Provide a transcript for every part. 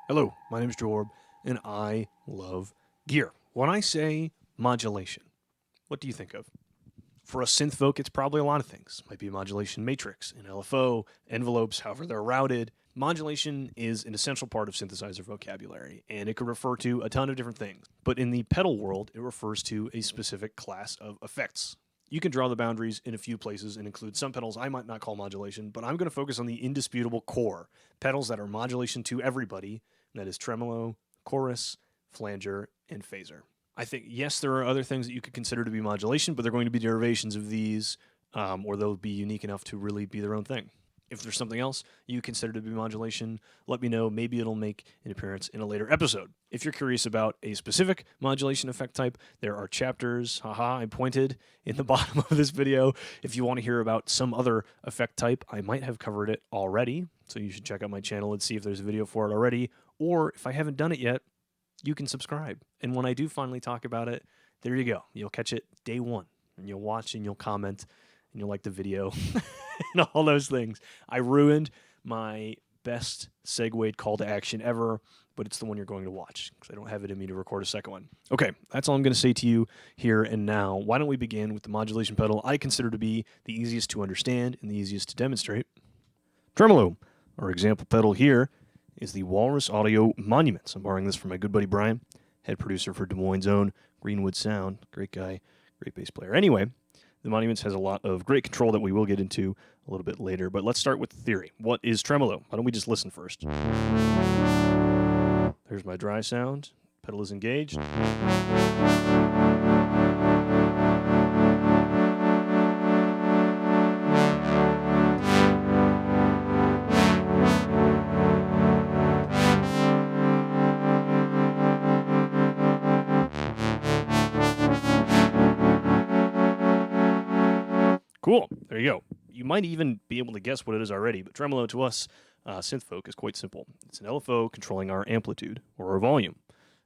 Hello, my name is Jorb, and I love gear. When I say modulation, what do you think of? For a synth folk, it's probably a lot of things. Might be a modulation matrix, an LFO, envelopes, however they're routed. Modulation is an essential part of synthesizer vocabulary, and it could refer to a ton of different things. But in the pedal world, it refers to a specific class of effects. You can draw the boundaries in a few places and include some pedals I might not call modulation, but I'm going to focus on the indisputable core pedals that are modulation to everybody, and that is tremolo, chorus, flanger, and phasor. I think, yes, there are other things that you could consider to be modulation, but they're going to be derivations of these, or they'll be unique enough to really be their own thing. If there's something else you consider to be modulation, let me know. Maybe it'll make an appearance in a later episode. If you're curious about a specific modulation effect type, there are chapters, I pointed in the bottom of this video. If you want to hear about some other effect type, I might have covered it already, so you should check out my channel and see if there's a video for it already. Or if I haven't done it yet, you can subscribe. And when I do finally talk about it, there you go. You'll catch it day one, and you'll watch and you'll comment and you'll like the video and all those things. I ruined my best segued call to action ever, but it's the one you're going to watch because I don't have it in me to record a second one. Okay, that's all I'm going to say to you here and now. Why don't we begin with the modulation pedal I consider to be the easiest to understand and the easiest to demonstrate. Tremolo, our example pedal here, is the Walrus Audio Monuments. I'm borrowing this from my good buddy Brian, head producer for Des Moines' own Greenwood Sound. Great guy, great bass player. Anyway, the Monuments has a lot of great control that we will get into a little bit later, but let's start with the theory. What is tremolo? Why don't we just listen first? There's my dry sound. Pedal is engaged. Cool. There you go. You might even be able to guess what it is already, but tremolo to us, synth folk, is quite simple. It's an LFO controlling our amplitude or our volume.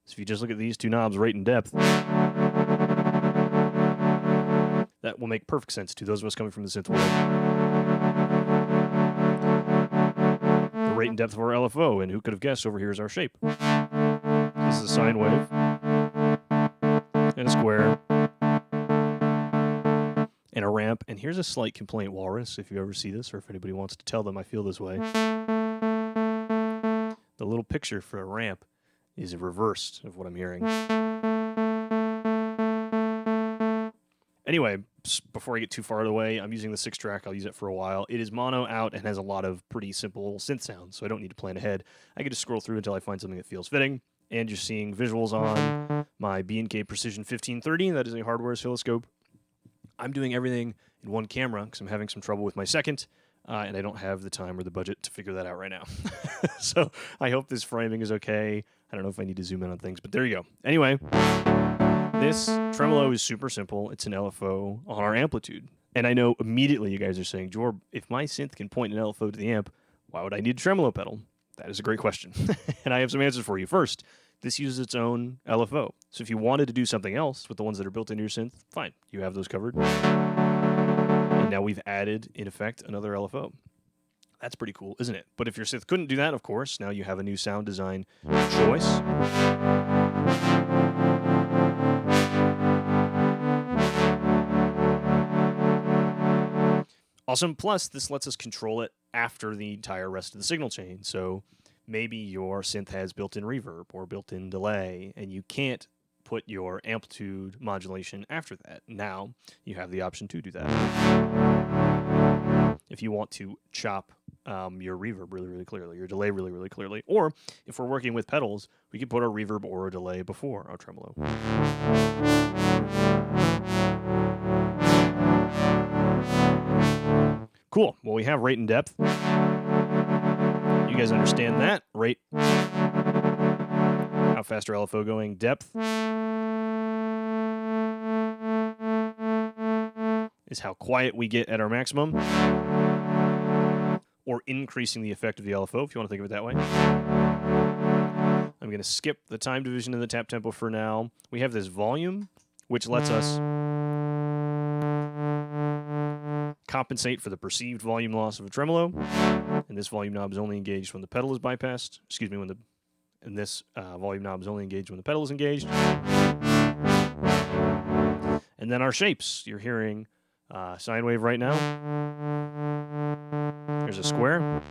So if you just look at these two knobs, rate and depth, that will make perfect sense to those of us coming from the synth world. The rate and depth of our LFO, and who could have guessed over here is our shape. This is a sine wave and a square. And a ramp, and here's a slight complaint, Walrus, if you ever see this, or if anybody wants to tell them I feel this way. The little picture for a ramp is reversed of what I'm hearing. Anyway, before I get too far away, I'm using the 6-track. I'll use it for a while. It is mono out and has a lot of pretty simple synth sounds, so I don't need to plan ahead. I can just scroll through until I find something that feels fitting. And you're seeing visuals on my B&K Precision 1530. That is a Hardwire oscilloscope. I'm doing everything in one camera because I'm having some trouble with my second, and I don't have the time or the budget to figure that out right now. So I hope this framing is okay. I don't know if I need to zoom in on things, but there you go. Anyway, this tremolo is super simple. It's an LFO on our amplitude. And I know immediately you guys are saying, Jorb, if my synth can point an LFO to the amp, why would I need a tremolo pedal? That is a great question. And I have some answers for you. First, this uses its own LFO. So if you wanted to do something else with the ones that are built into your synth, fine, you have those covered. And now we've added, in effect, another LFO. That's pretty cool, isn't it? But if your synth couldn't do that, of course, now you have a new sound design choice. Awesome. Plus, this lets us control it after the entire rest of the signal chain. So maybe your synth has built-in reverb or built-in delay, and you can't put your amplitude modulation after that. Now, you have the option to do that. If you want to chop your reverb really, really clearly, your delay really, really clearly, or if we're working with pedals, we can put our reverb or a delay before our tremolo. Cool. Well, we have rate and depth. You guys understand that? Rate. How fast our LFO going? Depth is how quiet we get at our maximum, or increasing the effect of the LFO, if you want to think of it that way. I'm going to skip the time division and the tap tempo for now. We have this volume, which lets us compensate for the perceived volume loss of a tremolo. And this volume knob is only engaged when the pedal is bypassed. Excuse me, when the And this volume knob is only engaged when the pedal is engaged. And then our shapes. You're hearing sine wave right now. There's a square.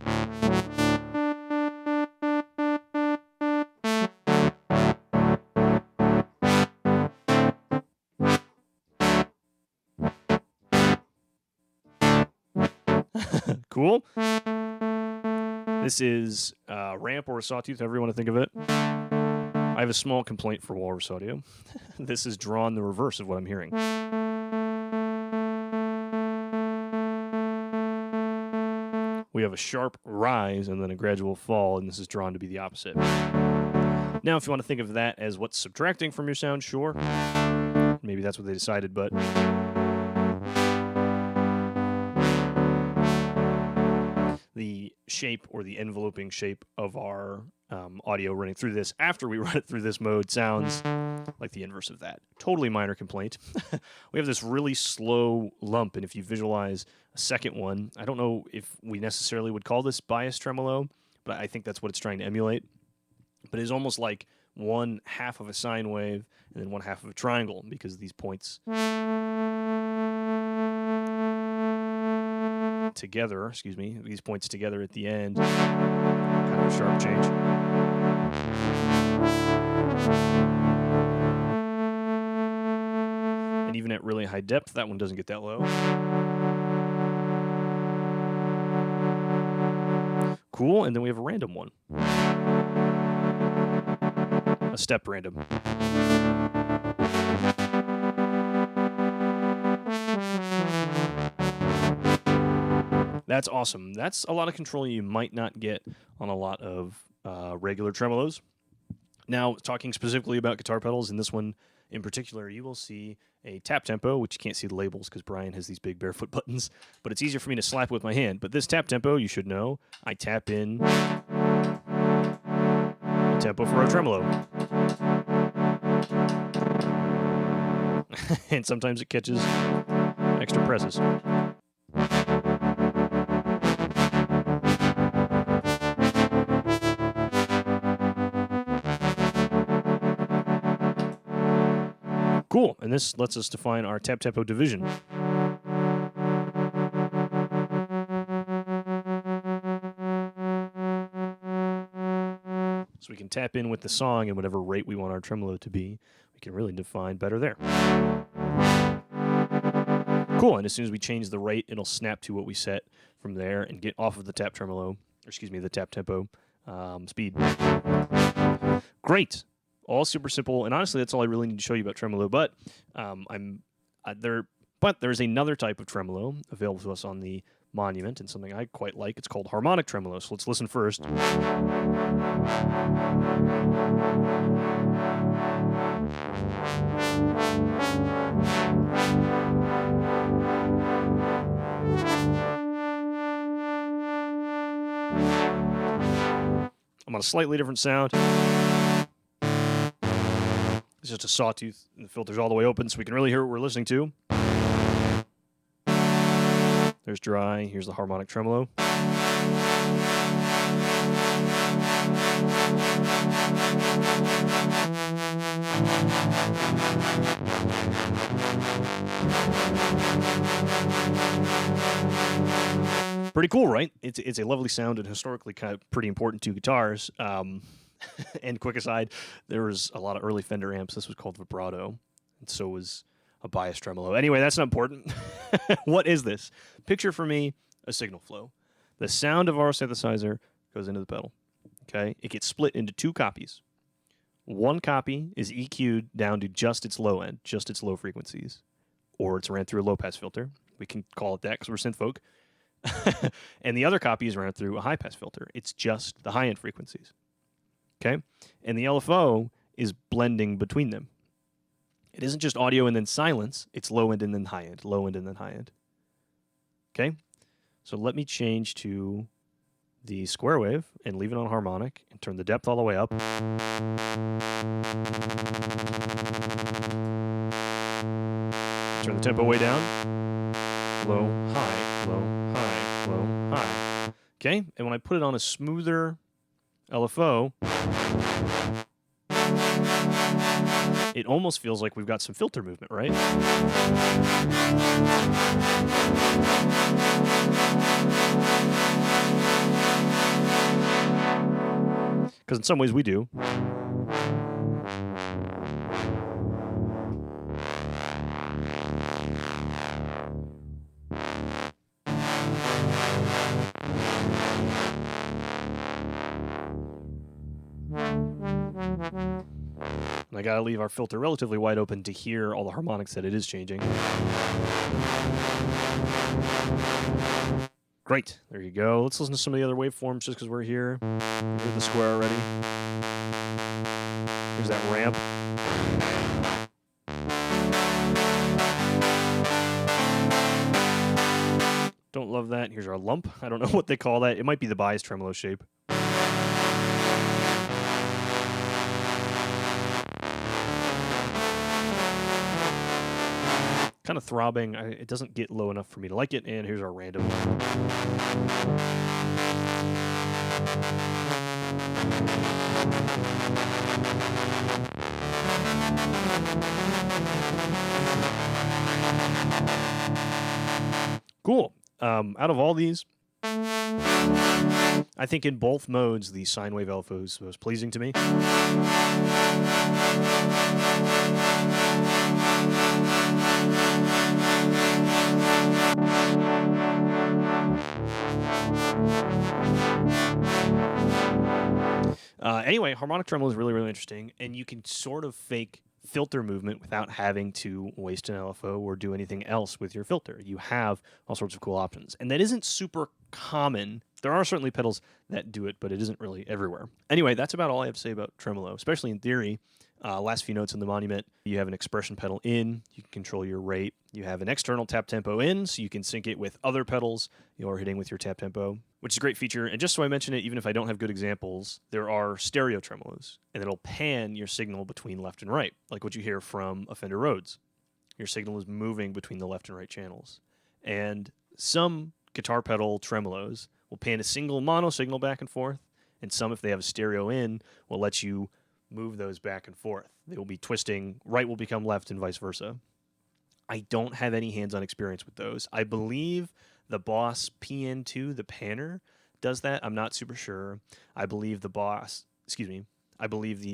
Cool. This is a ramp or a sawtooth, however you want to think of it. I have a small complaint for Walrus audio. This is drawn the reverse of what I'm hearing. We have a sharp rise and then a gradual fall, and this is drawn to be the opposite. Now, if you want to think of that as what's subtracting from your sound, sure. Maybe that's what they decided, but the shape or the enveloping shape of our audio running through this after we run it through this mode sounds like the inverse of that. Totally minor complaint. We have this really slow lump, and if you visualize a second one, I don't know if we necessarily would call this bias tremolo, but I think that's what it's trying to emulate. But it's almost like one half of a sine wave and then one half of a triangle, because these points together, these points together at the end, kind of a sharp change. And even at really high depth, that one doesn't get that low. Cool, and then we have a random one. A step random. That's awesome. That's a lot of control you might not get on a lot of regular tremolos. Now, talking specifically about guitar pedals, in this one in particular, you will see a tap tempo, which you can't see the labels because Brian has these big barefoot buttons, but it's easier for me to slap with my hand. But this tap tempo, you should know, I tap in a tempo for a tremolo. And sometimes it catches extra presses. Cool, and this lets us define our tap tempo division. So we can tap in with the song and whatever rate we want our tremolo to be. We can really define better there. Cool, and as soon as we change the rate, it'll snap to what we set from there and get off of the tap tremolo, the tap tempo speed. Great. All super simple, and honestly, that's all I really need to show you about tremolo. But there's another type of tremolo available to us on the Monument, and something I quite like. It's called harmonic tremolo. So let's listen first. I'm on a slightly different sound. It's just a sawtooth, and the filter's all the way open, so we can really hear what we're listening to. There's dry. Here's the harmonic tremolo. Pretty cool, right? It's a lovely sound and historically kind of pretty important to guitars. And quick aside, there was a lot of early Fender amps. This was called vibrato, and so was a bias tremolo. Anyway, that's not important. What is this? Picture for me a signal flow. The sound of our synthesizer goes into the pedal. Okay, it gets split into two copies. One copy is EQ'd down to just its low end, just its low frequencies, or it's ran through a low pass filter. We can call it that because we're synth folk. And the other copy is ran through a high pass filter. It's just the high end frequencies. Okay, and the LFO is blending between them. It isn't just audio and then silence. It's low end and then high end, low end and then high end. Okay, so let me change to the square wave and leave it on harmonic and turn the depth all the way up. Turn the tempo way down. Low, high, low, high, low, high. Okay, and when I put it on a smoother LFO, it almost feels like we've got some filter movement, right? Because in some ways we do. And I gotta leave our filter relatively wide open to hear all the harmonics that it is changing. Great, there you go. Let's listen to some of the other waveforms just because we're here. Here's the square already. Here's that ramp. Don't love that. Here's our lump. I don't know what they call that. It might be the bias tremolo shape. Kind of throbbing. It doesn't get low enough for me to like it. And here's our random. Cool. Out of all these, I think in both modes, the sine wave LFO is most pleasing to me. Anyway, harmonic tremolo is really, really interesting, and you can sort of fake filter movement without having to waste an LFO or do anything else with your filter. You have all sorts of cool options, and that isn't super common. There are certainly pedals that do it, but it isn't really everywhere. Anyway, that's about all I have to say about tremolo, especially in theory. Last few notes on the Monument, you have an expression pedal in, you can control your rate. You have an external tap tempo in, so you can sync it with other pedals you're hitting with your tap tempo, which is a great feature. And just so I mention it, even if I don't have good examples, there are stereo tremolos, and it'll pan your signal between left and right, like what you hear from a Fender Rhodes. Your signal is moving between the left and right channels. And some guitar pedal tremolos will pan a single mono signal back and forth, and some, if they have a stereo in, will let you move those back and forth. They will be twisting, right will become left and vice versa. I don't have any hands-on experience with those. I believe the Boss PN2, the panner, does that. I'm not super sure. I believe the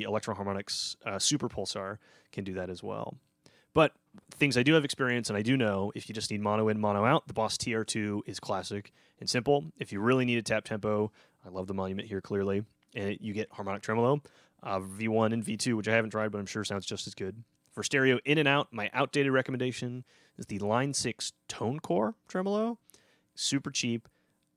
Electro Harmonix Super Pulsar can do that as well. But things I do have experience, and I do know, if you just need mono in, mono out, the Boss TR2 is classic and simple. If you really need a tap tempo, I love the Monument here clearly, and you get harmonic tremolo. V1 and V2, which I haven't tried, but I'm sure sounds just as good. For stereo in and out, my outdated recommendation is the Line 6 Tone Core tremolo. Super cheap,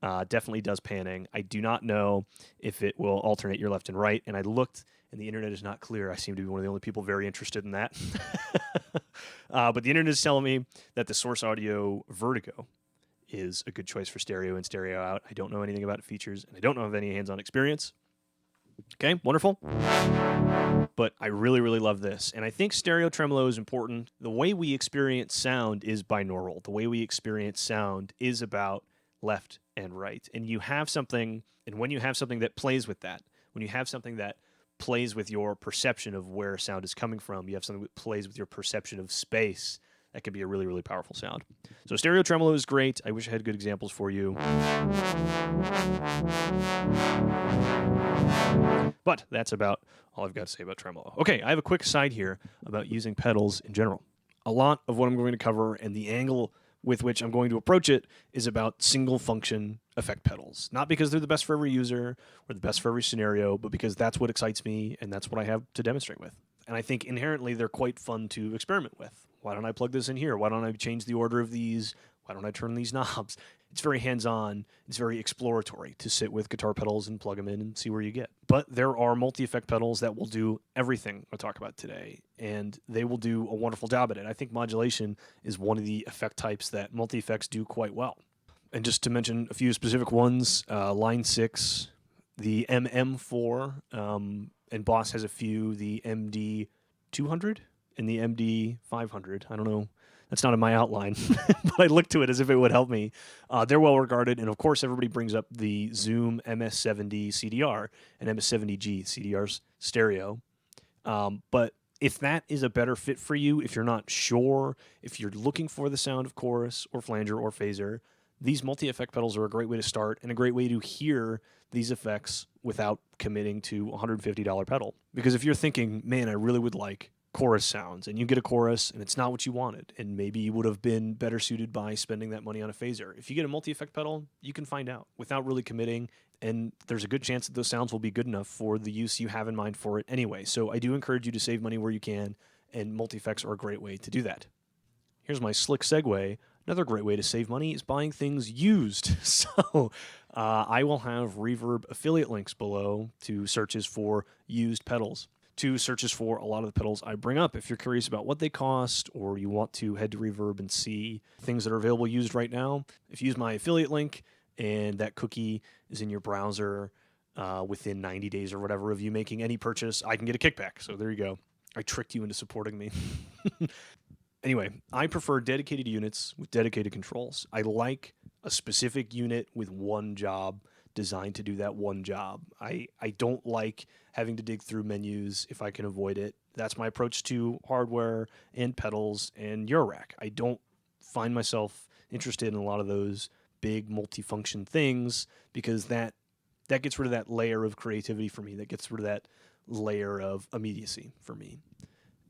definitely does panning. I do not know if it will alternate your left and right, and I looked, and the internet is not clear. I seem to be one of the only people very interested in that. But the internet is telling me that the Source Audio Vertigo is a good choice for stereo and stereo out. I don't know anything about its features, and I don't have any hands-on experience. Okay, wonderful. But I really, really love this. And I think stereo tremolo is important. The way we experience sound is binaural. The way we experience sound is about left and right. And you have something, and when you have something that plays with that, when you have something that plays with your perception of where sound is coming from, you have something that plays with your perception of space, that could be a really, really powerful sound. So stereo tremolo is great. I wish I had good examples for you. But that's about all I've got to say about tremolo. Okay, I have a quick side here about using pedals in general. A lot of what I'm going to cover and the angle with which I'm going to approach it is about single function effect pedals. Not because they're the best for every user or the best for every scenario, but because that's what excites me and that's what I have to demonstrate with. And I think inherently they're quite fun to experiment with. Why don't I plug this in here? Why don't I change the order of these? Why don't I turn these knobs? It's very hands-on. It's very exploratory to sit with guitar pedals and plug them in and see where you get. But there are multi-effect pedals that will do everything I talk about today, and they will do a wonderful job at it. I think modulation is one of the effect types that multi-effects do quite well. And just to mention a few specific ones, Line 6, the MM4, and Boss has a few, the MD200 and the MD500. I don't know That's not in my outline, but I looked to it as if it would help me. They're well regarded, and of course, everybody brings up the Zoom MS70 CDR and MS70G CDR's stereo. But if that is a better fit for you, if you're not sure, if you're looking for the sound of chorus or flanger or Phasor, these multi-effect pedals are a great way to start and a great way to hear these effects without committing to a $150 pedal. Because if you're thinking, man, I really would like chorus sounds, and you get a chorus and it's not what you wanted, and maybe you would have been better suited by spending that money on a Phasor. If you get a multi-effect pedal, you can find out without really committing, and there's a good chance that those sounds will be good enough for the use you have in mind for it anyway. So I do encourage you to save money where you can, and multi-effects are a great way to do that. Here's my slick segue. Another great way to save money is buying things used. So I will have Reverb affiliate links below to searches for used pedals, to searches for a lot of the pedals I bring up. If you're curious about what they cost, or you want to head to Reverb and see things that are available used right now, if you use my affiliate link and that cookie is in your browser within 90 days or whatever of you making any purchase, I can get a kickback. So there you go. I tricked you into supporting me. Anyway, I prefer dedicated units with dedicated controls. I like a specific unit with one job designed to do that one job. I don't like having to dig through menus if I can avoid it. That's my approach to hardware and pedals and Eurorack. I don't find myself interested in a lot of those big multifunction things because that gets rid of that layer of creativity for me. That gets rid of that layer of immediacy for me.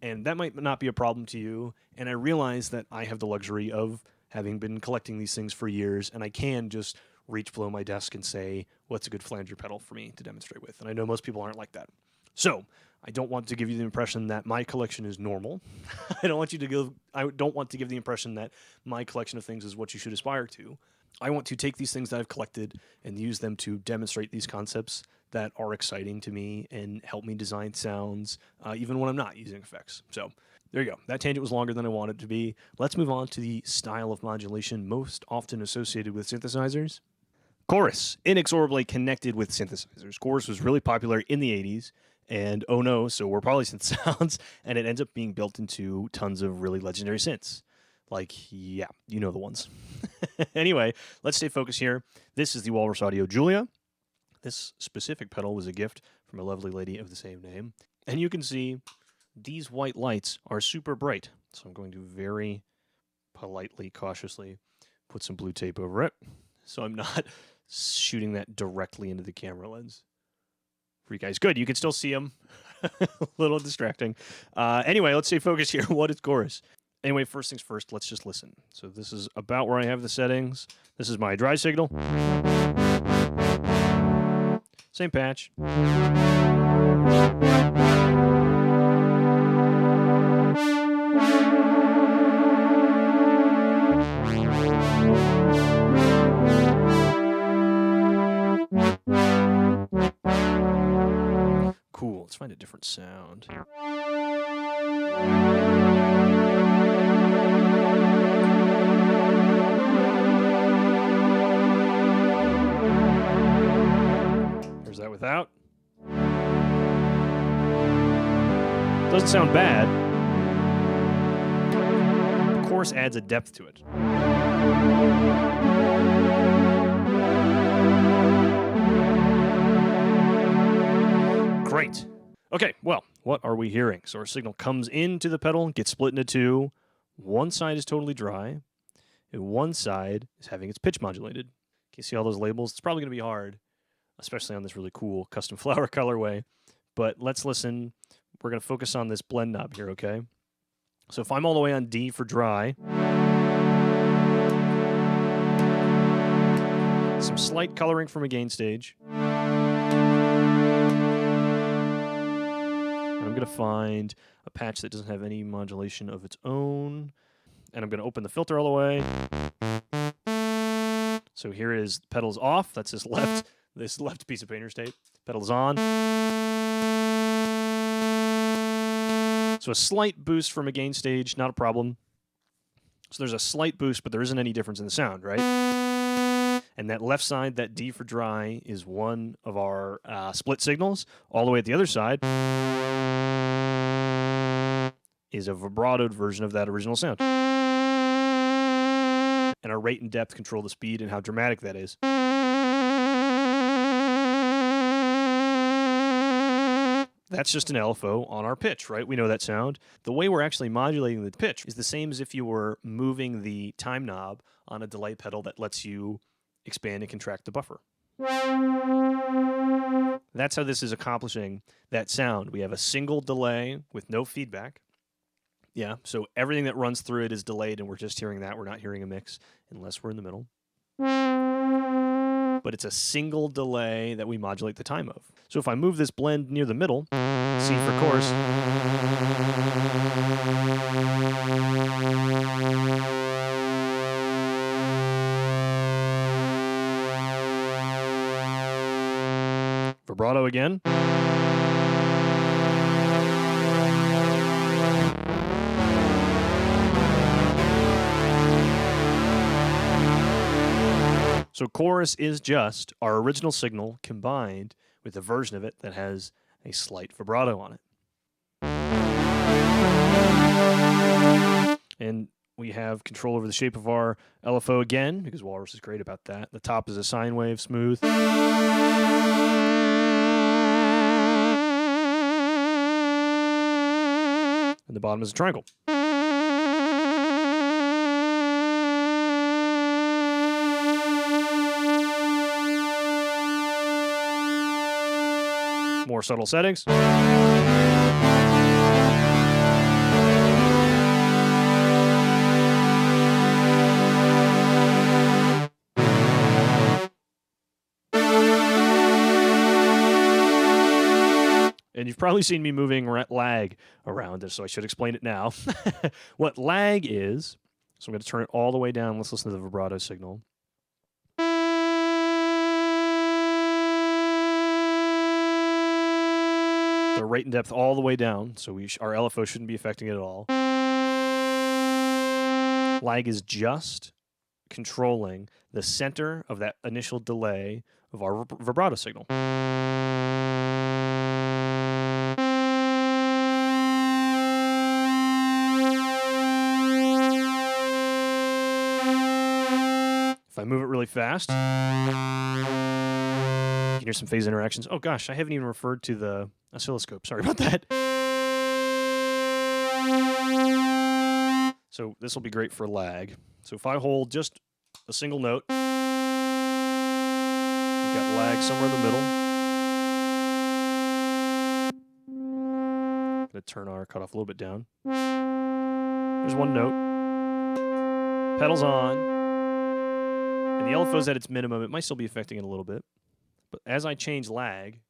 And that might not be a problem to you. And I realize that I have the luxury of having been collecting these things for years, and I can just reach below my desk and say, what's a good flanger pedal for me to demonstrate with? And I know most people aren't like that. So I don't want to give you the impression that my collection is normal. I don't want to give the impression that my collection of things is what you should aspire to. I want to take these things that I've collected and use them to demonstrate these concepts that are exciting to me and help me design sounds, even when I'm not using effects. So there you go. That tangent was longer than I wanted it to be. Let's move on to the style of modulation most often associated with synthesizers. Chorus, inexorably connected with synthesizers. Chorus was really popular in the 80s, and oh no, so were probably synth sounds, and it ends up being built into tons of really legendary synths. Like, yeah, you know the ones. Anyway, let's stay focused here. This is the Walrus Audio Julia. This specific pedal was a gift from a lovely lady of the same name. And you can see these white lights are super bright. So I'm going to very politely, cautiously put some blue tape over it so I'm not shooting that directly into the camera lens. For you guys, good. You can still see them. A little distracting. Anyway, let's stay focused here. What is chorus? Anyway, first things first, let's just listen. So this is about where I have the settings. This is my dry signal. Same patch. Cool, let's find a different sound. Here's that without. Doesn't sound bad. The chorus adds a depth to it. Great. Okay, well, what are we hearing? So our signal comes into the pedal, gets split into two. One side is totally dry, and one side is having its pitch modulated. Can you see all those labels? It's probably going to be hard, especially on this really cool custom flower colorway. But let's listen. We're going to focus on this blend knob here, okay? So if I'm all the way on D for dry, some slight coloring from a gain stage. I'm going to find a patch that doesn't have any modulation of its own, and I'm going to open the filter all the way. So here is pedals off. That's this left piece of painter's tape. Pedals on. So a slight boost from a gain stage, not a problem. So there's a slight boost, but there isn't any difference in the sound, right? And that left side, that D for dry, is one of our split signals. All the way at the other side is a vibratoed version of that original sound. and our rate and depth control the speed and how dramatic that is. That's just an LFO on our pitch, right? We know that sound. The way we're actually modulating the pitch is the same as if you were moving the time knob on a delay pedal that lets you expand and contract the buffer. That's how this is accomplishing that sound. We have a single delay with no feedback. Yeah, so everything that runs through it is delayed, and we're just hearing that. We're not hearing a mix unless we're in the middle. But it's a single delay that we modulate the time of. So if I move this blend near the middle, C for chorus, vibrato again. So chorus is just our original signal combined with a version of it that has a slight vibrato on it. And we have control over the shape of our LFO again, because Walrus is great about that. The top is a sine wave, smooth. And the bottom is a triangle. More subtle settings. And you've probably seen me moving lag around this, so I should explain it now. What lag is, so I'm going to turn it all the way down. Let's listen to the vibrato signal. The rate and depth all the way down, so our LFO shouldn't be affecting it at all. Lag is just controlling the center of that initial delay of our vibrato signal. If I move it really fast, you can hear some phase interactions. Oh gosh, I haven't even referred to the oscilloscope. Sorry about that. So this will be great for lag. So if I hold just a single note, we've got lag somewhere in the middle. I'm going to turn our cutoff a little bit down. There's one note. Pedals on. And the LFO's at its minimum. It might still be affecting it a little bit. But as I change lag,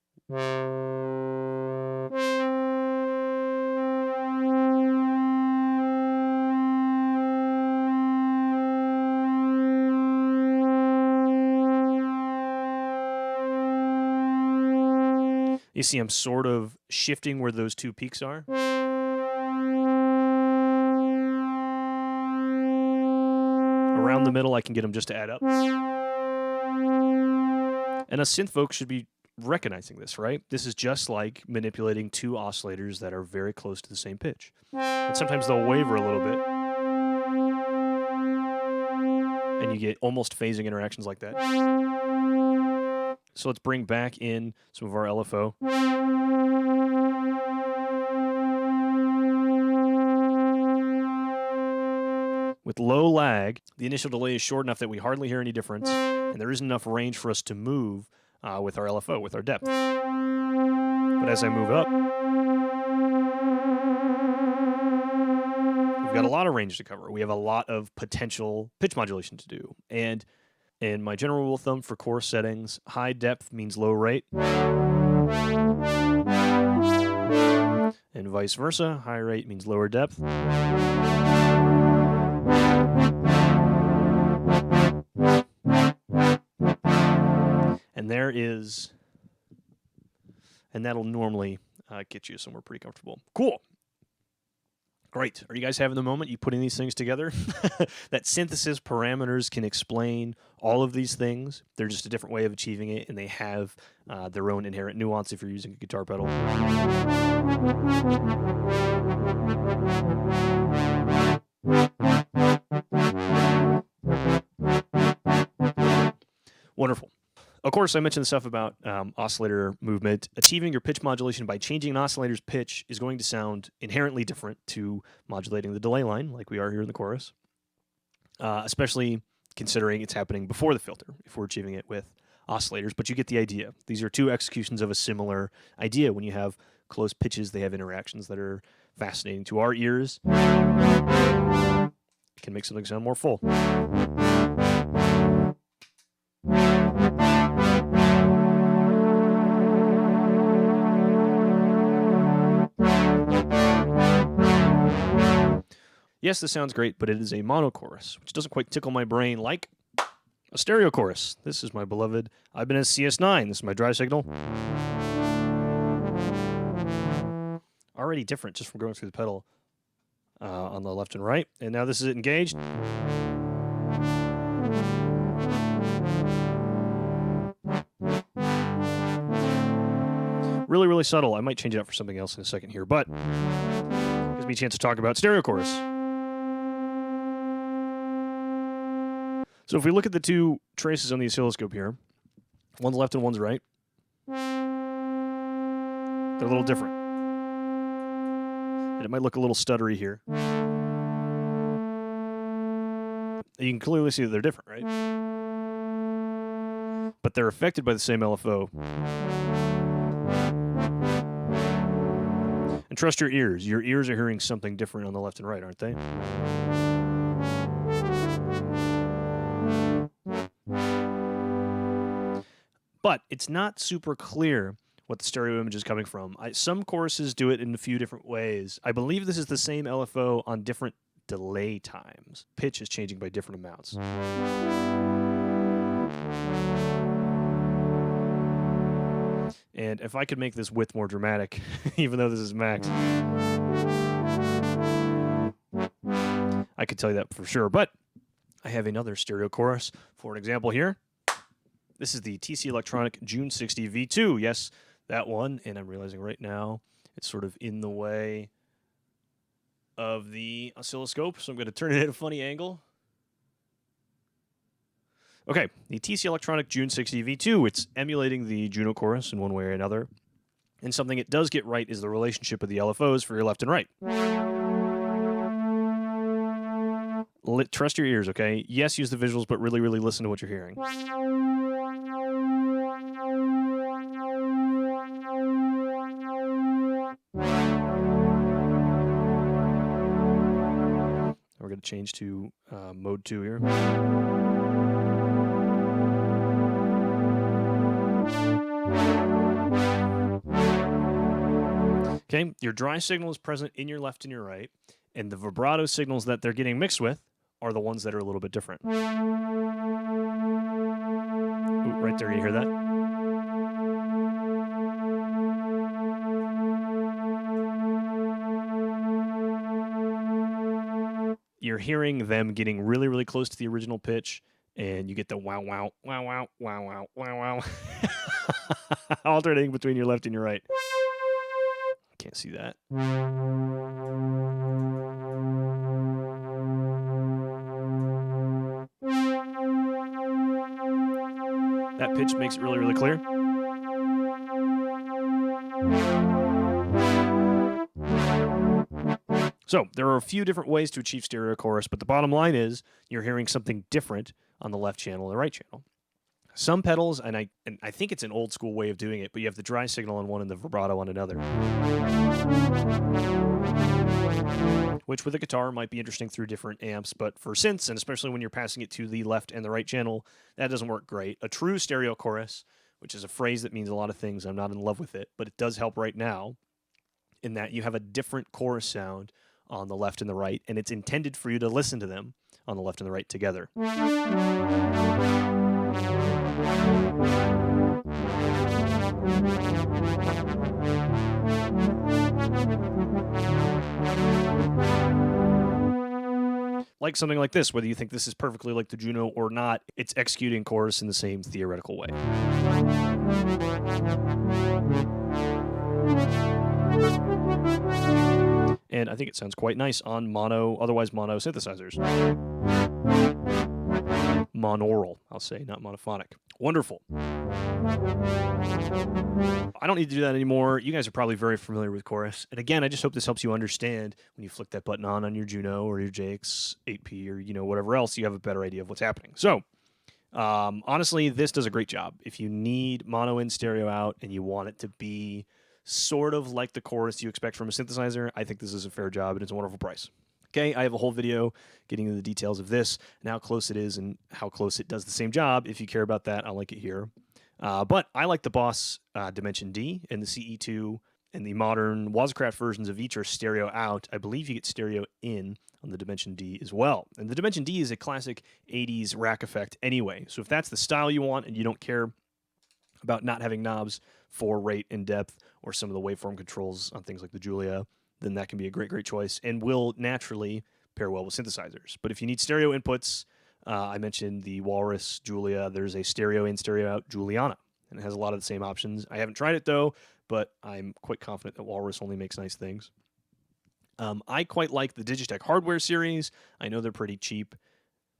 you see I'm sort of shifting where those two peaks are. Around the middle, I can get them just to add up. And a synth folk should be recognizing this, right? This is just like manipulating two oscillators that are very close to the same pitch. And sometimes they'll waver a little bit. And you get almost phasing interactions like that. So let's bring back in some of our LFO. With low lag, the initial delay is short enough that we hardly hear any difference, and there isn't enough range for us to move with our LFO, with our depth. But as I move up, we've got a lot of range to cover. We have a lot of potential pitch modulation to do. And in my general rule of thumb for chorus settings, high depth means low rate. And vice versa, high rate means lower depth. And there is, and that'll normally get you somewhere pretty comfortable. Cool. Great. Are you guys having the moment? You putting these things together? That synthesis parameters can explain all of these things. They're just a different way of achieving it, and they have their own inherent nuance if you're using a guitar pedal. course, I mentioned the stuff about oscillator movement. Achieving your pitch modulation by changing an oscillator's pitch is going to sound inherently different to modulating the delay line, like we are here in the chorus, especially considering it's happening before the filter, if we're achieving it with oscillators. But you get the idea. These are two executions of a similar idea. When you have close pitches, they have interactions that are fascinating to our ears. It can make something sound more full. Yes, this sounds great, but it is a monochorus, which doesn't quite tickle my brain like a stereo chorus. This is my beloved Ibanez CS9. This is my dry signal. Already different just from going through the pedal on the left and right. And now this is it engaged. Really, really subtle. I might change it out for something else in a second here, but gives me a chance to talk about stereo chorus. So if we look at the two traces on the oscilloscope here, one's left and one's right, they're a little different. And it might look a little stuttery here. You can clearly see that they're different, right? But they're affected by the same LFO. And trust your ears. Your ears are hearing something different on the left and right, aren't they? But it's not super clear what the stereo image is coming from. Some choruses do it in a few different ways. I believe this is the same LFO on different delay times. Pitch is changing by different amounts. And if I could make this width more dramatic, even though this is max, I could tell you that for sure. But I have another stereo chorus for an example here. This is the TC Electronic June 60 V2. Yes, that one. And I'm realizing right now it's sort of in the way of the oscilloscope, so I'm going to turn it at a funny angle. Okay, the TC Electronic June 60 V2. It's emulating the Juno chorus in one way or another. And something it does get right is the relationship of the LFOs for your left and right. Trust your ears, okay? Yes, use the visuals, but really, really listen to what you're hearing. We're going to change to mode 2 here. Okay, your dry signal is present in your left and your right, and the vibrato signals that they're getting mixed with are the ones that are a little bit different. Ooh, right there, you hear that? You're hearing them getting really, really close to the original pitch, and you get the wow, wow, wow, wow, wow, wow, wow, wow, alternating between your left and your right. Can't see that. That pitch makes it really, really clear. So there are a few different ways to achieve stereo chorus, but the bottom line is you're hearing something different on the left channel and the right channel. Some pedals, and I think it's an old school way of doing it, but you have the dry signal on one and the vibrato on another. Which with a guitar might be interesting through different amps, but for synths, and especially when you're passing it to the left and the right channel, that doesn't work great. A true stereo chorus, which is a phrase that means a lot of things, I'm not in love with it, but it does help right now in that you have a different chorus sound on the left and the right, and it's intended for you to listen to them on the left and the right together. Like something like this, whether you think this is perfectly like the Juno or not, it's executing chorus in the same theoretical way. And I think it sounds quite nice on otherwise mono synthesizers. Monaural, I'll say, not monophonic. Wonderful. I don't need to do that anymore. You guys are probably very familiar with chorus. And again, I just hope this helps you understand when you flick that button on your Juno or your JX 8P or, whatever else, you have a better idea of what's happening. So, honestly, this does a great job. If you need mono in, stereo out, and you want it to be sort of like the chorus you expect from a synthesizer, I think this is a fair job and it's a wonderful price. Okay, I have a whole video getting into the details of this and how close it is and how close it does the same job. If you care about that, I'll link it here. But I like the Boss Dimension D and the CE2 and the modern Wazacraft versions of each are stereo out. I believe you get stereo in on the Dimension D as well. And the Dimension D is a classic 80s rack effect anyway. So if that's the style you want and you don't care about not having knobs for rate and depth or some of the waveform controls on things like the Julia, then that can be a great, great choice and will naturally pair well with synthesizers. But if you need stereo inputs, I mentioned the Walrus Julia. There's a stereo in, stereo out Juliana, and it has a lot of the same options. I haven't tried it, though, but I'm quite confident that Walrus only makes nice things. I quite like the Digitech Hardwire series. I know they're pretty cheap.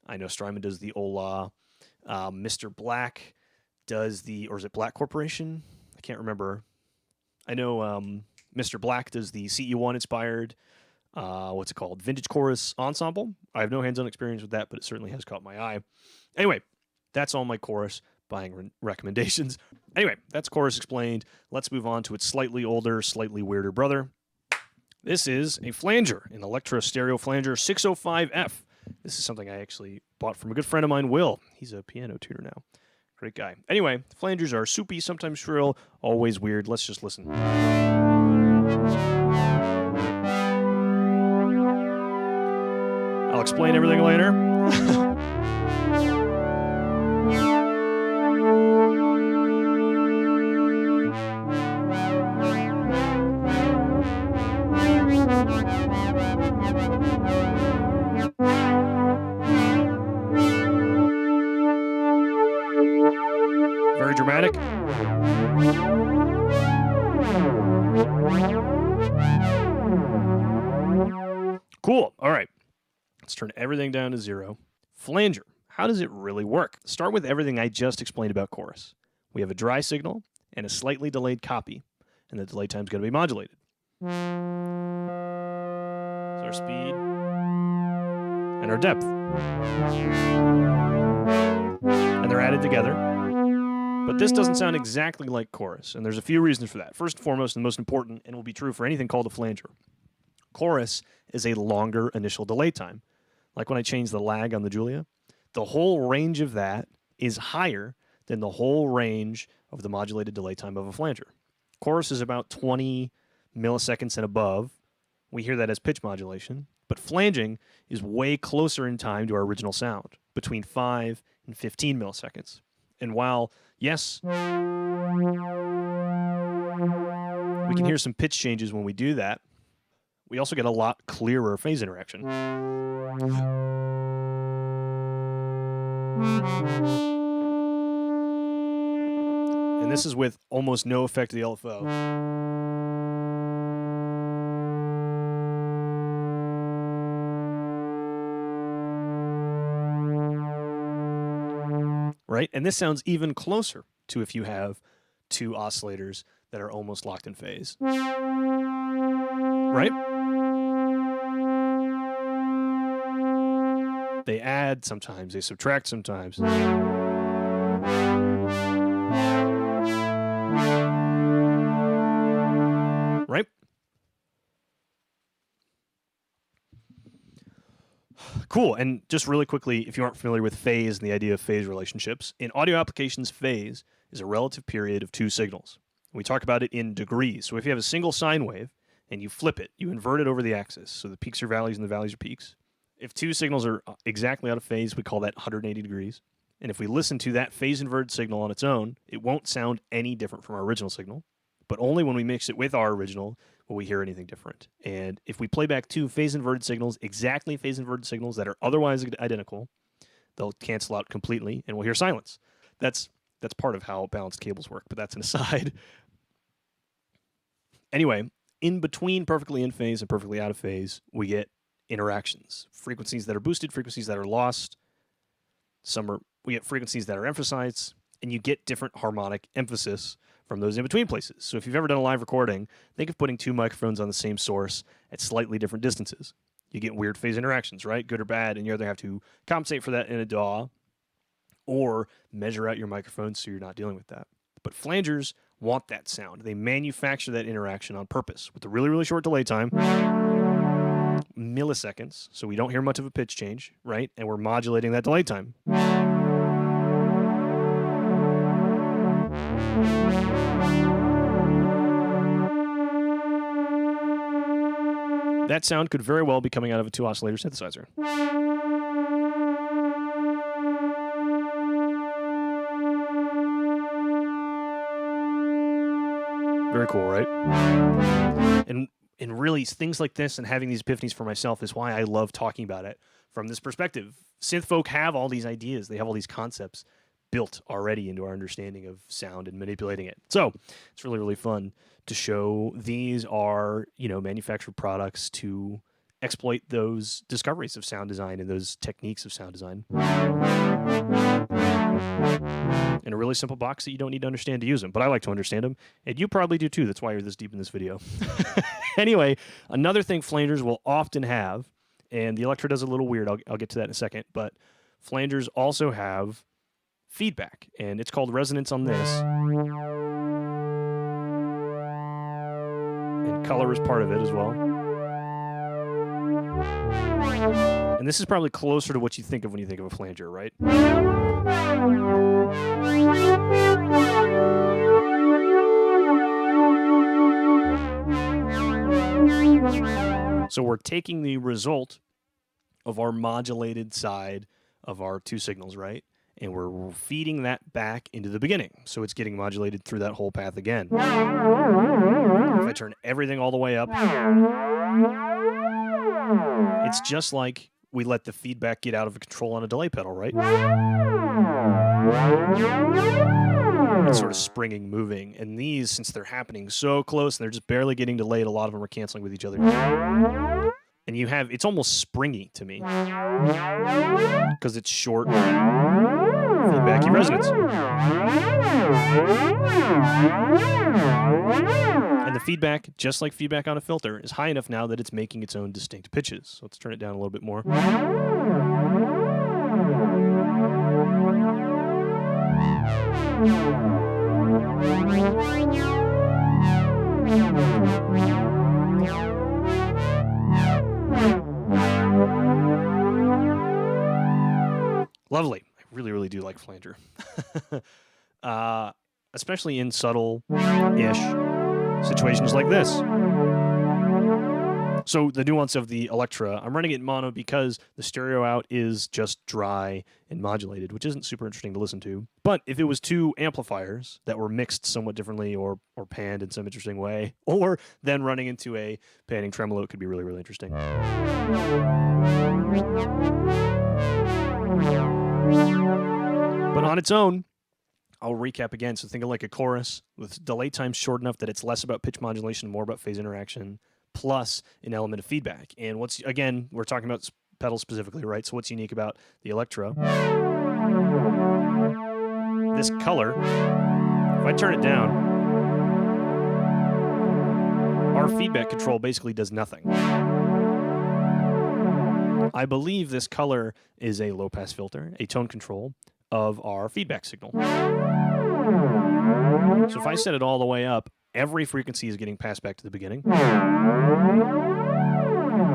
I know Strymon does the Ola. Mr. Black does the, or is it Black Corporation? I can't remember. I know Mr. Black does the CE1 inspired, what's it called? Vintage Chorus Ensemble. I have no hands-on experience with that, but it certainly has caught my eye. Anyway, that's all my chorus buying recommendations. Anyway, that's chorus explained. Let's move on to its slightly older, slightly weirder brother. This is a flanger, an Electro Stereo Flanger 605F. This is something I actually bought from a good friend of mine, Will. He's a piano tutor now. Great guy. Anyway, flangers are soupy, sometimes shrill, always weird. Let's just listen. I'll explain everything later. Very dramatic. Cool. All right. Let's turn everything down to 0. Flanger. How does it really work? Start with everything I just explained about chorus. We have a dry signal and a slightly delayed copy, and the delay time is going to be modulated. So our speed and our depth. And they're added together. But this doesn't sound exactly like chorus, and there's a few reasons for that. First and foremost, and most important, and will be true for anything called a flanger, chorus is a longer initial delay time. Like when I changed the lag on the Julia, the whole range of that is higher than the whole range of the modulated delay time of a flanger. Chorus is about 20 milliseconds and above. We hear that as pitch modulation, but flanging is way closer in time to our original sound, between 5 and 15 milliseconds. And while, yes, we can hear some pitch changes when we do that, we also get a lot clearer phase interaction. And this is with almost no effect of the LFO. Right? And this sounds even closer to if you have two oscillators that are almost locked in phase. Right? They add sometimes, they subtract sometimes. Right? Cool. And just really quickly, if you aren't familiar with phase and the idea of phase relationships, in audio applications, phase is a relative period of two signals. We talk about it in degrees. So if you have a single sine wave and you flip it, you invert it over the axis. So the peaks are valleys and the valleys are peaks. If two signals are exactly out of phase, we call that 180 degrees. And if we listen to that phase inverted signal on its own, it won't sound any different from our original signal. But only when we mix it with our original will we hear anything different. And if we play back two phase inverted signals, exactly phase inverted signals that are otherwise identical, they'll cancel out completely and we'll hear silence. That's part of how balanced cables work, but that's an aside. Anyway, in between perfectly in phase and perfectly out of phase, we get interactions. Frequencies that are boosted, frequencies that are lost. We get frequencies that are emphasized, and you get different harmonic emphasis from those in-between places. So if you've ever done a live recording, think of putting two microphones on the same source at slightly different distances. You get weird phase interactions, right? Good or bad, and you either have to compensate for that in a DAW or measure out your microphone so you're not dealing with that. But flangers want that sound. They manufacture that interaction on purpose with a really, really short delay time, milliseconds, so we don't hear much of a pitch change, right? And we're modulating that delay time. That sound could very well be coming out of a 2-oscillator synthesizer. Very cool, right? And really, things like this and having these epiphanies for myself is why I love talking about it from this perspective. Synth folk have all these ideas. They have all these concepts built already into our understanding of sound and manipulating it. So it's really, really fun to show these are, manufactured products to exploit those discoveries of sound design and those techniques of sound design in a really simple box that you don't need to understand to use them. But I like to understand them, and you probably do too. That's why you're this deep in this video. Anyway, another thing flangers will often have, and the Electro does a little weird, I'll get to that in a second, but flangers also have feedback, and it's called resonance on this. And color is part of it as well. And this is probably closer to what you think of when you think of a flanger, right? So we're taking the result of our modulated side of our two signals, right? And we're feeding that back into the beginning. So it's getting modulated through that whole path again. If I turn everything all the way up, it's just like we let the feedback get out of control on a delay pedal, right? It's sort of springing, moving. And these, since they're happening so close and they're just barely getting delayed, a lot of them are canceling with each other. And you have, it's almost springy to me because it's short, feedbacky resonance. And the feedback, just like feedback on a filter, is high enough now that it's making its own distinct pitches. So let's turn it down a little bit more. Lovely. I really, really do like flanger. Especially in subtle-ish situations like this. So the nuance of the Electra, I'm running it in mono because the stereo out is just dry and modulated, which isn't super interesting to listen to. But if it was two amplifiers that were mixed somewhat differently or panned in some interesting way, or then running into a panning tremolo, it could be really, really interesting. But on its own, I'll recap again. So think of like a chorus with delay time short enough that it's less about pitch modulation, more about phase interaction, plus an element of feedback. And what's, again, we're talking about pedals specifically, right? So what's unique about the Electro? This color, if I turn it down, our feedback control basically does nothing. I believe this color is a low-pass filter, a tone control of our feedback signal. So if I set it all the way up, every frequency is getting passed back to the beginning.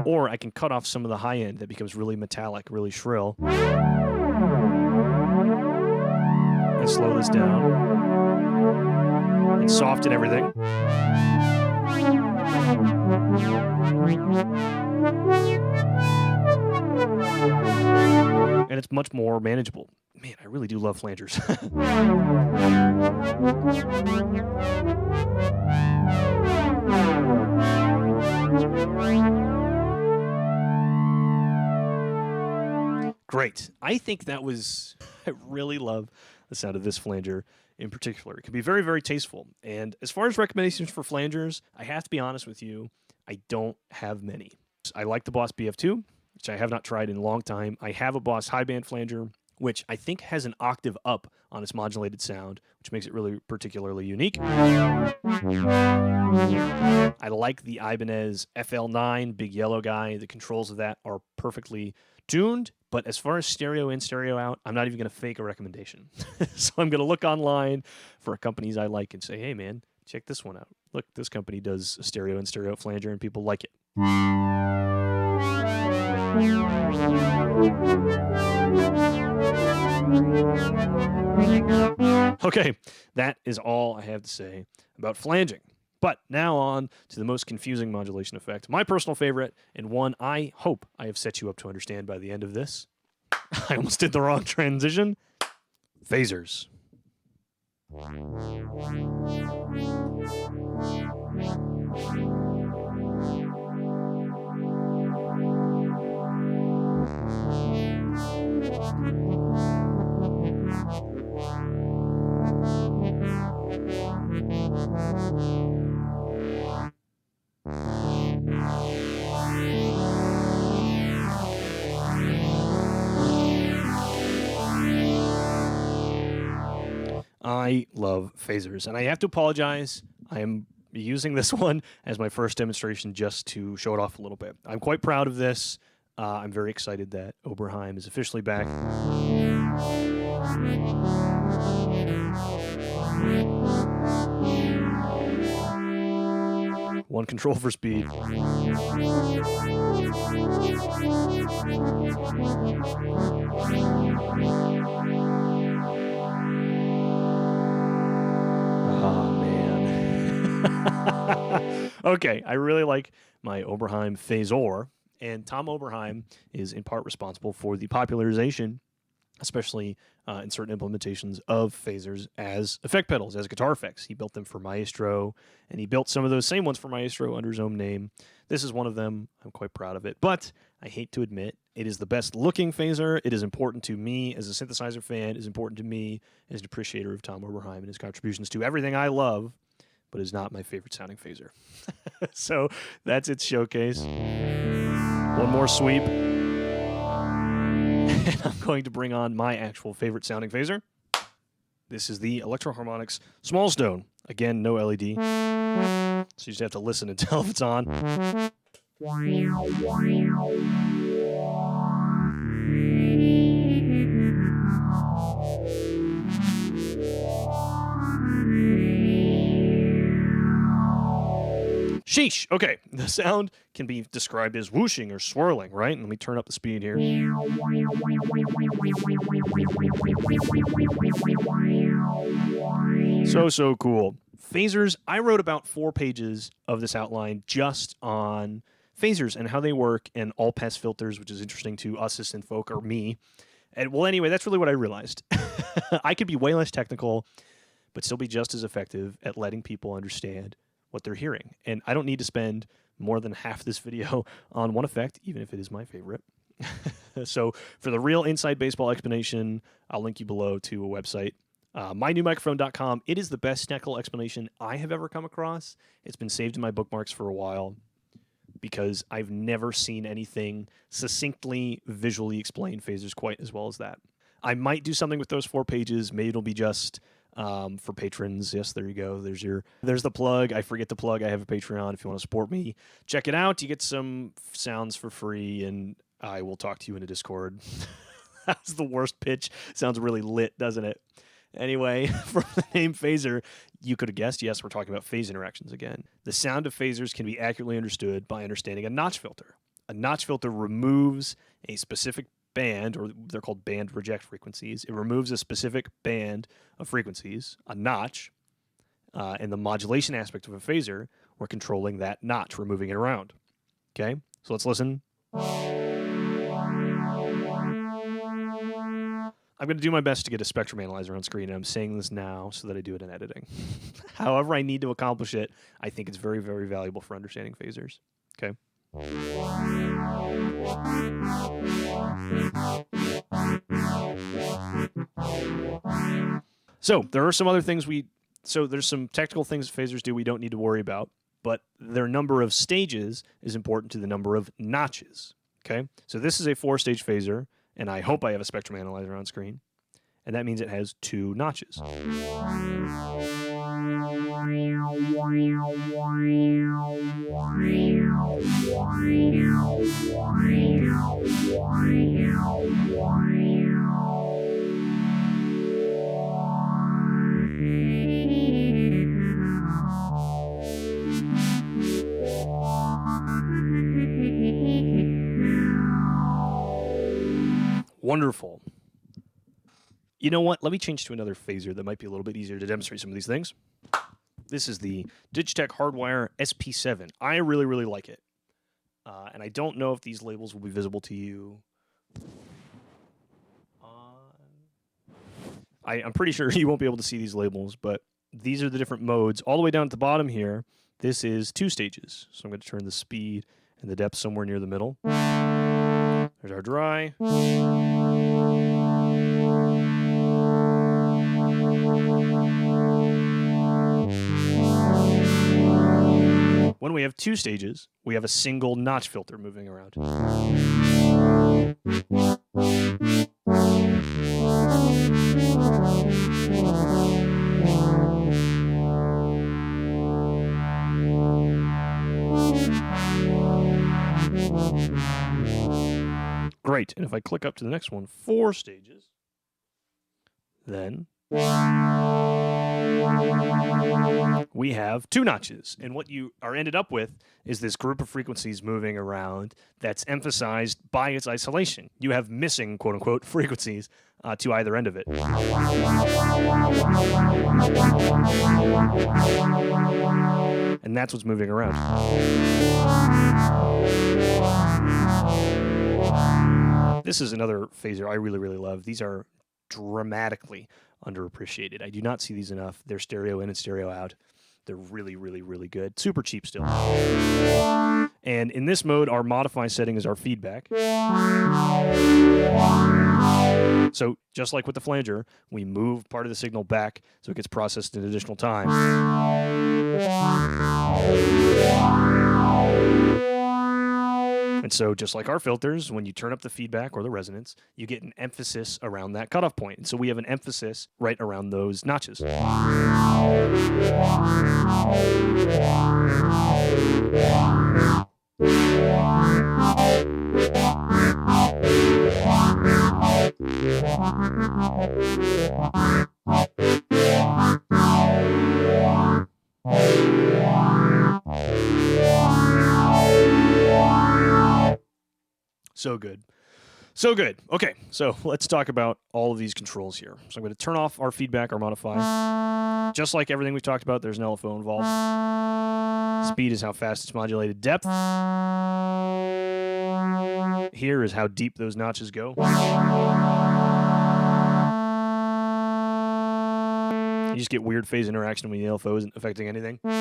Or I can cut off some of the high end that becomes really metallic, really shrill. And slow this down. And soften everything. And it's much more manageable. Man, I really do love flangers. Great. I think that was, I really love the sound of this flanger in particular. It can be very, very tasteful. And as far as recommendations for flangers, I have to be honest with you, I don't have many. I like the Boss BF2, which I have not tried in a long time. I have a Boss high band flanger, which I think has an octave up on its modulated sound, which makes it really particularly unique. I like the Ibanez FL9, big yellow guy. The controls of that are perfectly tuned, but as far as stereo in, stereo out, I'm not even going to fake a recommendation. So I'm going to look online for companies I like and say, hey, man, check this one out. Look, this company does a stereo in, stereo out flanger, and people like it. Okay, that is all I have to say about flanging. But now on to the most confusing modulation effect, my personal favorite, and one I hope I have set you up to understand by the end of this. I almost did the wrong transition. Phasers. I love phasers, and I have to apologize. I am using this one as my first demonstration just to show it off a little bit. I'm quite proud of this. I'm very excited that Oberheim is officially back. One control for speed. Oh, man. Okay, I really like my Oberheim Phasor, and Tom Oberheim is in part responsible for the popularization, especially in certain implementations of phasers as effect pedals, as guitar effects. He built them for Maestro, and he built some of those same ones for Maestro under his own name. This is one of them. I'm quite proud of it, but I hate to admit, it is the best looking phaser. It is important to me as a synthesizer fan. It is important to me as an appreciator of Tom Oberheim and his contributions to everything I love, but is not my favorite sounding phaser. So that's its showcase. One more sweep. And I'm going to bring on my actual favorite sounding phaser. This is the Electro Harmonix Small Stone. Again, no LED. So you just have to listen and tell if it's on. Sheesh. Okay, the sound can be described as whooshing or swirling, right? And let me turn up the speed here. So cool. Phasers, I wrote about 4 pages of this outline just on phasers and how they work and all-pass filters, which is interesting to us as synth folk, or me. And well, anyway, that's really what I realized. I could be way less technical, but still be just as effective at letting people understand what they're hearing. And I don't need to spend more than half this video on one effect, even if it is my favorite. So for the real inside baseball explanation, I'll link you below to a website, mynewmicrophone.com. It is the best technical explanation I have ever come across. It's been saved in my bookmarks for a while because I've never seen anything succinctly visually explain phasers quite as well as that. I might do something with those 4 pages. Maybe it'll be just for patrons. Yes, there you go. There's the plug. I forget to plug. I have a Patreon. If you want to support me, check it out. You get some sounds for free, and I will talk to you in a Discord. That's the worst pitch. Sounds really lit, doesn't it? Anyway, from the name phaser, you could have guessed, yes, we're talking about phase interactions again. The sound of phasers can be accurately understood by understanding a notch filter. A notch filter removes a specific band, or they're called band reject frequencies. It removes a specific band of frequencies, a notch, and the modulation aspect of a phaser, we're controlling that notch, we're moving it around. Okay, so let's listen. I'm going to do my best to get a spectrum analyzer on screen, and I'm saying this now so that I do it in editing. However I need to accomplish it, I think it's very, very valuable for understanding phasers. Okay. So there are some other things there's some technical things phasers do we don't need to worry about, but their number of stages is important to the number of notches. Okay, so this is a 4-stage phaser, And I hope I have a spectrum analyzer on screen. And that means it has 2 notches. Wonderful. You know what? Let me change to another phaser that might be a little bit easier to demonstrate some of these things. This is the Digitech Hardwire SP7. I really, really like it. And I don't know if these labels will be visible to you. I'm pretty sure you won't be able to see these labels, but these are the different modes. All the way down at the bottom here, this is 2 stages. So I'm going to turn the speed and the depth somewhere near the middle. There's our dry. When we have 2 stages, we have a single notch filter moving around. Great, and if I click up to the next one, 4 stages, then we have 2 notches. And what you are ended up with is this group of frequencies moving around that's emphasized by its isolation. You have missing, quote-unquote, frequencies to either end of it. And that's what's moving around. This is another phaser I really, really love. These are dramatically underappreciated. I do not see these enough. They're stereo in and stereo out. They're really, really, really good. Super cheap still. And in this mode, our modify setting is our feedback. So just like with the flanger, we move part of the signal back so it gets processed an additional time. And so just like our filters, when you turn up the feedback or the resonance, you get an emphasis around that cutoff point. And so we have an emphasis right around those notches. So good. So good. Okay, so let's talk about all of these controls here. So I'm going to turn off our feedback, our modify. Just like everything we've talked about, there's an LFO involved. Speed is how fast it's modulated. Depth. Here is how deep those notches go. You just get weird phase interaction when the LFO isn't affecting anything. Let's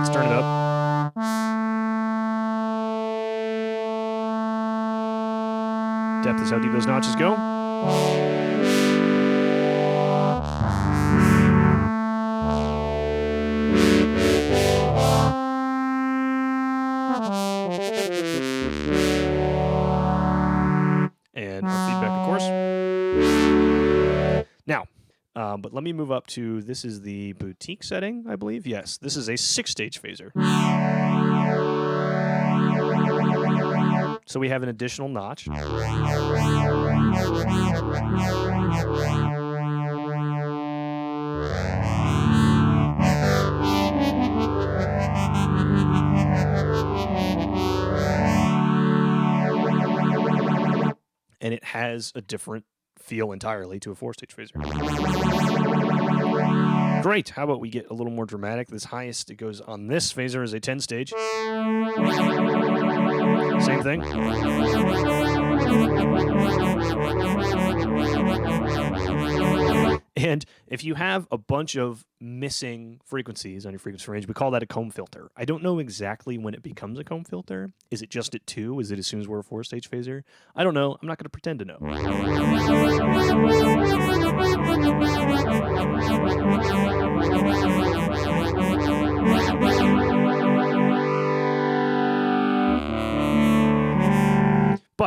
turn it up. Depth is how deep those notches go. And our feedback, of course. Now, but let me move up to, this is the boutique setting, I believe. Yes, this is a 6-stage phaser. So we have an additional notch. And it has a different feel entirely to a 4-stage phaser. Great. How about we get a little more dramatic? This highest it goes on this phaser is a 10-stage. Same thing. And if you have a bunch of missing frequencies on your frequency range, we call that a comb filter. I don't know exactly when it becomes a comb filter. Is it just at 2? Is it as soon as we're a 4-stage phaser? I don't know. I'm not going to pretend to know.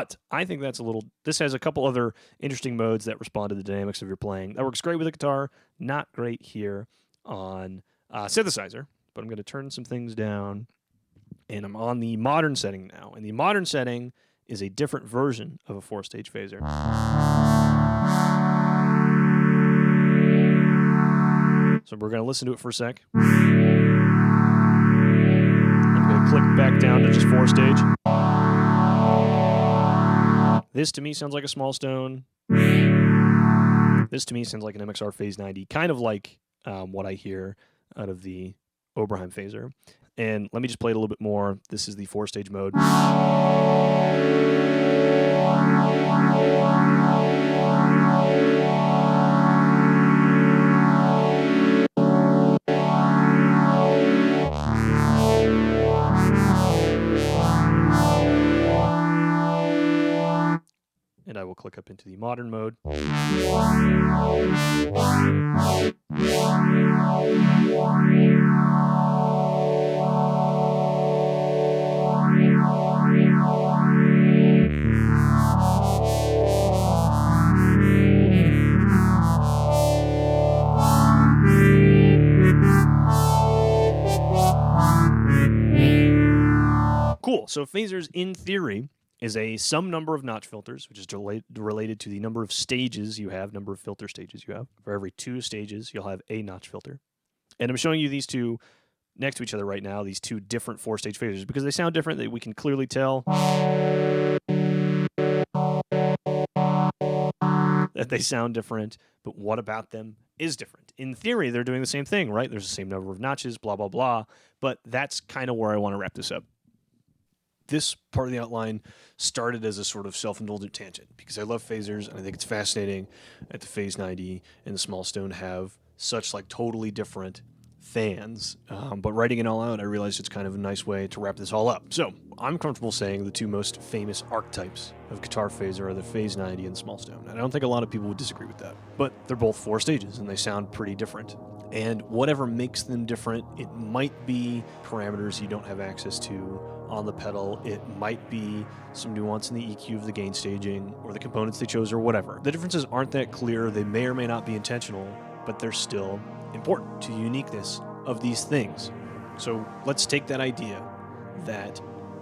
But I think that's a little... This has a couple other interesting modes that respond to the dynamics of your playing. That works great with a guitar, not great here on synthesizer. But I'm going to turn some things down, and I'm on the modern setting now. And the modern setting is a different version of a 4-stage phaser. So we're going to listen to it for a sec. I'm going to click back down to just 4-stage. This to me sounds like a small stone. This to me sounds like an MXR Phase 90, kind of like what I hear out of the Oberheim phaser. And let me just play it a little bit more. This is the 4-stage mode. And I will click up into the modern mode. Cool. So phasers, in theory, is a sum number of notch filters, which is related to the number of stages you have, number of filter stages you have. For every 2 stages, you'll have a notch filter. And I'm showing you these two next to each other right now, these 2 different 4-stage phasers, because they sound different. We can clearly tell that they sound different, but what about them is different? In theory, they're doing the same thing, right? There's the same number of notches, blah, blah, blah, but that's kind of where I want to wrap this up. This part of the outline started as a sort of self-indulgent tangent because I love phasers and I think it's fascinating that the Phase 90 and the Small Stone have such like totally different fans. But writing it all out, I realized it's kind of a nice way to wrap this all up. So I'm comfortable saying the 2 most famous archetypes of guitar phaser are the Phase 90 and the Small Stone. And I don't think a lot of people would disagree with that. But they're both 4 stages and they sound pretty different. And whatever makes them different, it might be parameters you don't have access to on the pedal. It might be some nuance in the EQ of the gain staging or the components they chose or whatever. The differences aren't that clear. They may or may not be intentional, but they're still important to the uniqueness of these things. So let's take that idea that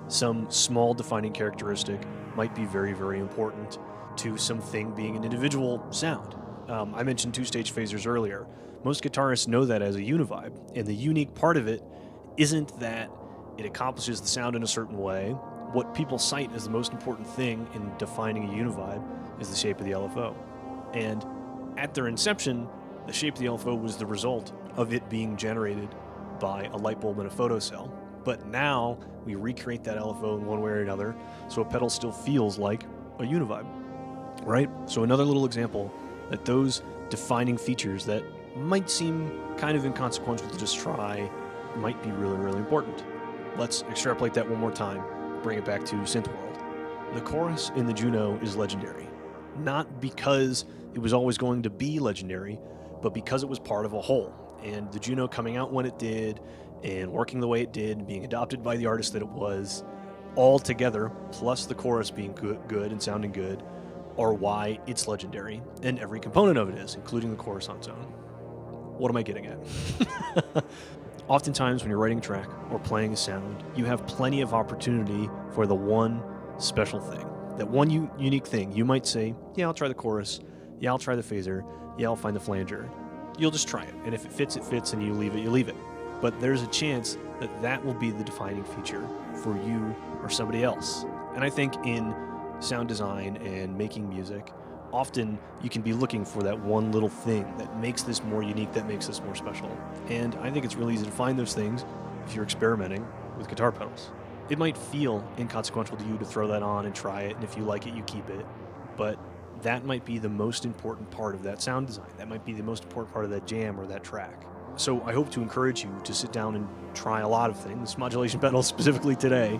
some small defining characteristic might be very, very important to something being an individual sound. I mentioned 2-stage phasers earlier. Most guitarists know that as a univibe, and the unique part of it isn't that it accomplishes the sound in a certain way. What people cite as the most important thing in defining a univibe is the shape of the LFO. And at their inception, the shape of the LFO was the result of it being generated by a light bulb in a photocell. But now we recreate that LFO in one way or another, so a pedal still feels like a univibe, right? So another little example that those defining features that might seem kind of inconsequential to just try might be really, really important. Let's extrapolate that one more time, bring it back to synth world. The chorus in the Juno is legendary, not because it was always going to be legendary, but because it was part of a whole. And the Juno coming out when it did, and working the way it did, being adopted by the artist that it was, all together, plus the chorus being good and sounding good, are why it's legendary, and every component of it is, including the chorus on its own. What am I getting at? Oftentimes when you're writing a track or playing a sound, you have plenty of opportunity for the one special thing. That one unique thing. You might say, yeah, I'll try the chorus. Yeah, I'll try the phaser. Yeah, I'll find the flanger. You'll just try it. And if it fits, it fits, and you leave it, you leave it. But there's a chance that that will be the defining feature for you or somebody else. And I think in sound design and making music, often you can be looking for that one little thing that makes this more unique, that makes this more special. And I think it's really easy to find those things if you're experimenting with guitar pedals. It might feel inconsequential to you to throw that on and try it, and if you like it, you keep it. But that might be the most important part of that sound design. That might be the most important part of that jam or that track. So I hope to encourage you to sit down and try a lot of things, modulation pedals specifically today,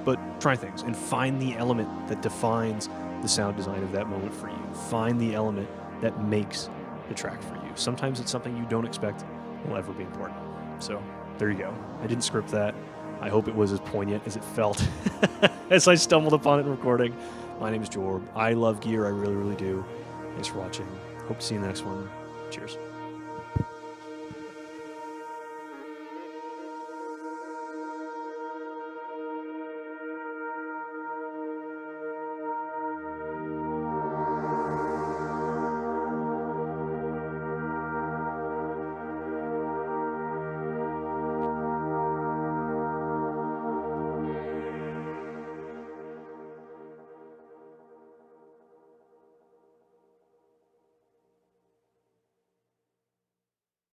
but try things and find the element that defines the sound design of that moment for you. Find the element that makes the track for you. Sometimes it's something you don't expect will ever be important. So there you go. I didn't script that. I hope it was as poignant as it felt as I stumbled upon it in recording. My name is Jorb. I love gear. I really, really do. Thanks for watching. Hope to see you in the next one. Cheers.